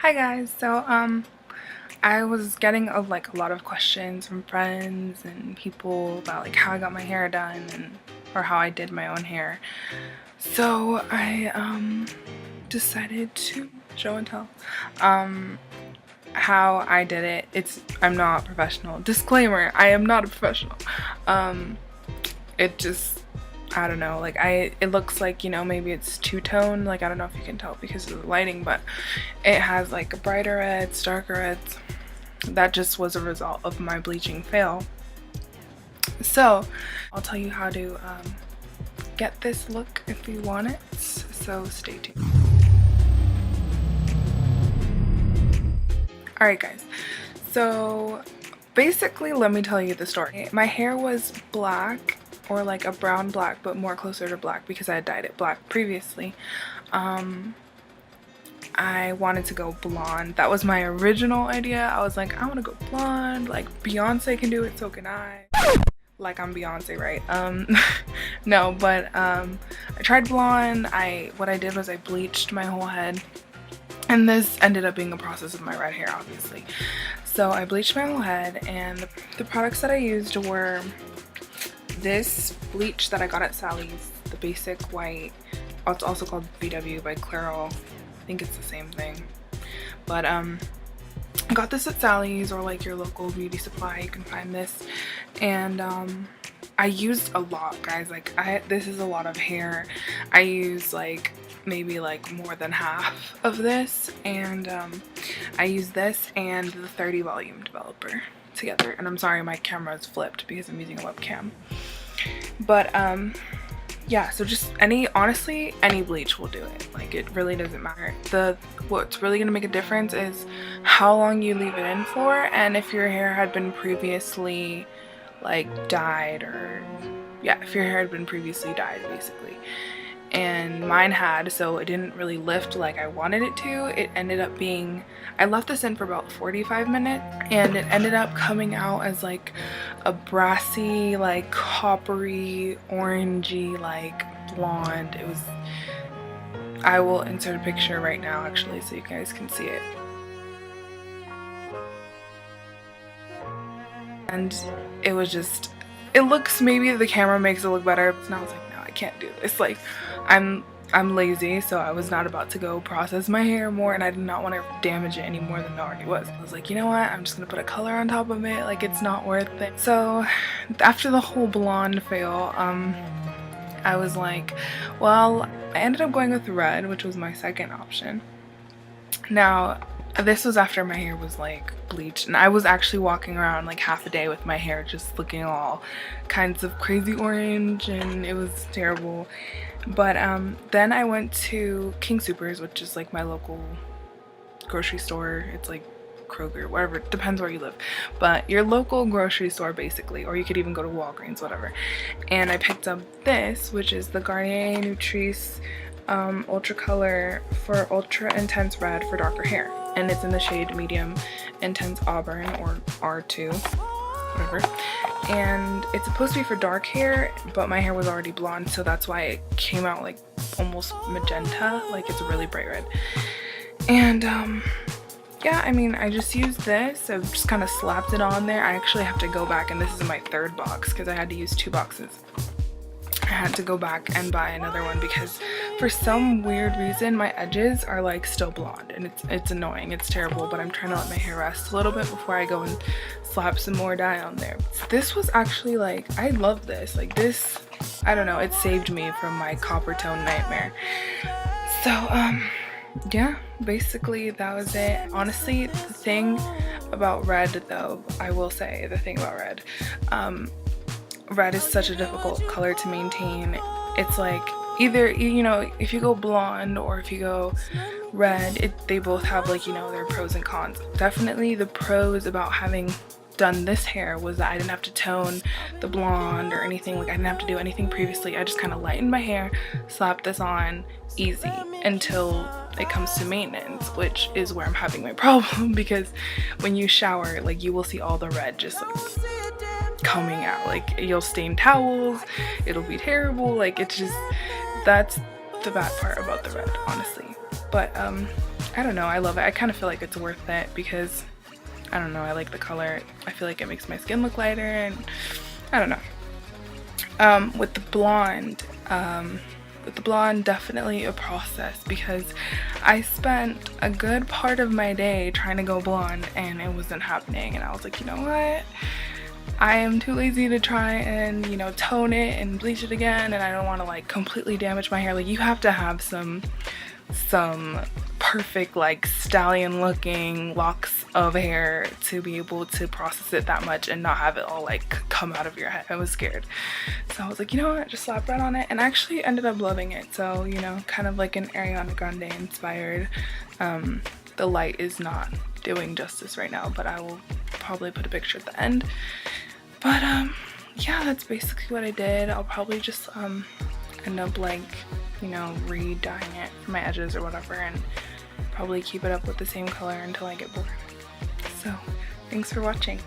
Hi guys. I was getting a lot of questions from friends and people about like how I got my hair done and or how I did my own hair. So I decided to show and tell how I did it. I'm not professional. Disclaimer, I am not a professional. It just, I don't know, like it looks like, maybe it's two-tone, like I don't know if you can tell because of the lighting, but it has like brighter reds, darker reds. That just was a result of my bleaching fail. So I'll tell you how to get this look if you want it, so stay tuned. Alright guys, so basically let me tell you the story. My hair was black, or like a brown black, but more closer to black because I had dyed it black previously. I wanted to go blonde. That was my original idea. I was like, I want to go blonde, like Beyonce can do it, so can I. Like I'm Beyonce, right? No, but I tried blonde. What I did was I bleached my whole head, and this ended up being a process of my red hair, obviously. So I bleached my whole head, and the products that I used were this bleach that I got at Sally's, the basic white. It's also called BW by Clairol. I think it's the same thing. But I got this at Sally's or like your local beauty supply. You can find this, and I used a lot, guys. Like this is a lot of hair. I used like maybe like more than half of this, and I used this and the 30 volume developer together. And I'm sorry my camera is flipped because I'm using a webcam. But yeah, so just honestly any bleach will do it. Like it really doesn't matter. What's really gonna make a difference is how long you leave it in for, and if your hair had been previously like dyed, or yeah, if your hair had been previously dyed basically. And mine had, so it didn't really lift like I wanted it to. It ended up being, I left this in for about 45 minutes, and it ended up coming out as like a brassy, like coppery, orangey, like blonde. It was, I will insert a picture right now actually so you guys can see it. And it was just, it looks, maybe the camera makes it look better, and I was like, no, I can't do this. Like I'm lazy, so I was not about to go process my hair more, and I did not want to damage it any more than it already was. I was like, you know what, I'm just gonna put a color on top of it, like it's not worth it. So after the whole blonde fail, I was like, well, I ended up going with red, which was my second option. Now this was after my hair was like bleached, and I was actually walking around like half a day with my hair just looking all kinds of crazy orange, and it was terrible. But then I went to King Soopers, which is like my local grocery store. It's like Kroger, whatever, it depends where you live, but your local grocery store basically, or you could even go to Walgreens, whatever. And I picked up this, which is the Garnier Nutrisse Ultra Color for Ultra Intense Red for darker hair, and it's in the shade Medium Intense Auburn, or R2, whatever. And it's supposed to be for dark hair, but my hair was already blonde, so that's why it came out like almost magenta, like it's a really bright red. And yeah, I mean, I just used this. I just kind of slapped it on there. I actually have to go back, and this is my third box because I had to use 2 boxes. I had to go back and buy another one because for some weird reason my edges are like still blonde, and it's annoying, it's terrible, but I'm trying to let my hair rest a little bit before I go and slap some more dye on there. This was actually like, I love this. Like this, I don't know, it saved me from my copper tone nightmare. So yeah, basically that was it. Honestly, the thing about red though, I will say the thing about red, red is such a difficult color to maintain. It's like either, you know, if you go blonde or if you go red, they both have like, you know, their pros and cons. Definitely the pros about having done this hair was that I didn't have to tone the blonde or anything. Like I didn't have to do anything previously. I just kind of lightened my hair, slapped this on, easy, until it comes to maintenance, which is where I'm having my problem, because when you shower, like you will see all the red just like coming out. Like you'll stain towels, it'll be terrible. Like it's just, that's the bad part about the red, honestly. But I don't know, I love it. I kind of feel like it's worth it because, I don't know, I like the color. I feel like it makes my skin look lighter, and I don't know. With the blonde, definitely a process because I spent a good part of my day trying to go blonde and it wasn't happening, and I was like, you know what? I am too lazy to try and, you know, tone it and bleach it again, and I don't want to like completely damage my hair. Like, you have to have some perfect like stallion looking locks of hair to be able to process it that much and not have it all like come out of your head. I was scared, so I was like, you know what, just slap right on it, and I actually ended up loving it. So, you know, kind of like an Ariana Grande inspired. The light is not doing justice right now, but I will probably put a picture at the end. But yeah, that's basically what I did. I'll probably just end up like, you know, re-dyeing it for my edges or whatever, and probably keep it up with the same color until I get bored. So thanks for watching.